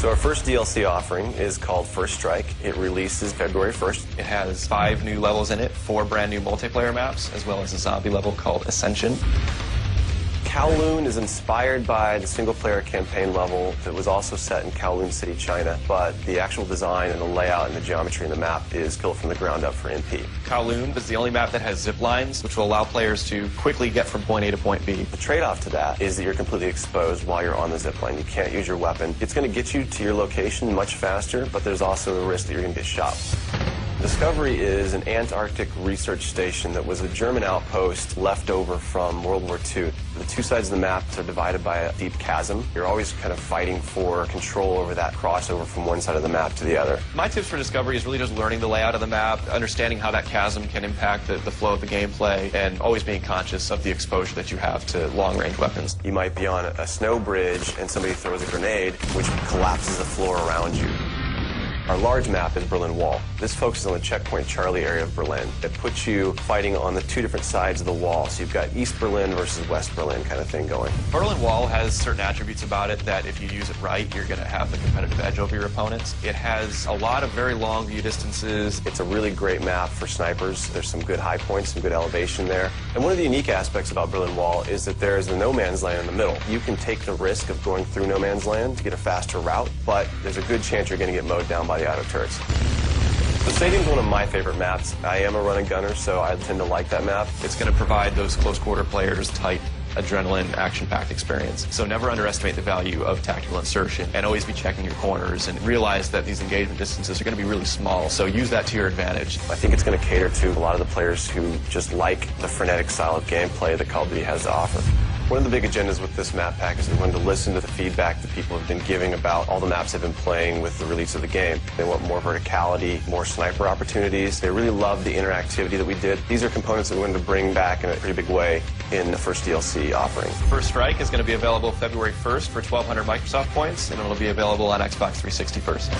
So our first DLC offering is called First Strike. It releases February 1st. It has 5 new levels in it, 4 brand new multiplayer maps, as well as a zombie level called Ascension. Kowloon is inspired by the single-player campaign level that was also set in Kowloon City, China, but the actual design and the layout and the geometry in the map is built from the ground up for NP. Kowloon is the only map that has zip lines, which will allow players to quickly get from point A to point B. The trade-off to that is that you're completely exposed while you're on the zip line. You can't use your weapon. It's going to get you to your location much faster, but there's also the risk that you're going to get shot. Discovery is an Antarctic research station that was a German outpost left over from World War II. The two sides of the map are divided by a deep chasm. You're always kind of fighting for control over that crossover from one side of the map to the other. My tips for Discovery is really just learning the layout of the map, understanding how that chasm can impact the flow of the gameplay, and always being conscious of the exposure that you have to long-range weapons. You might be on a snow bridge and somebody throws a grenade, which collapses the floor around you. Our large map is Berlin Wall. This focuses on the Checkpoint Charlie area of Berlin. It puts you fighting on the two different sides of the wall. So you've got East Berlin versus West Berlin kind of thing going. Berlin Wall has certain attributes about it that if you use it right, you're going to have the competitive edge over your opponents. It has a lot of very long view distances. It's a really great map for snipers. There's some good high points, some good elevation there. And one of the unique aspects about Berlin Wall is that there's a no man's land in the middle. You can take the risk of going through no man's land to get a faster route, but there's a good chance you're going to get mowed down by the auto turrets. The stadium's one of my favorite maps. I am a run and gunner, so I tend to like that map. It's going to provide those close quarter players tight adrenaline, action-packed experience. So never underestimate the value of tactical insertion, and always be checking your corners and realize that these engagement distances are going to be really small, so use that to your advantage. I think it's going to cater to a lot of the players who just like the frenetic style of gameplay that Call of Duty has to offer. One of the big agendas with this map pack is we wanted to listen to the feedback that people have been giving about all the maps they've been playing with the release of the game. They want more verticality, more sniper opportunities. They really love the interactivity that we did. These are components that we wanted to bring back in a pretty big way in the first DLC offering. First Strike is going to be available February 1st for 1,200 Microsoft points, and it'll be available on Xbox 360 first.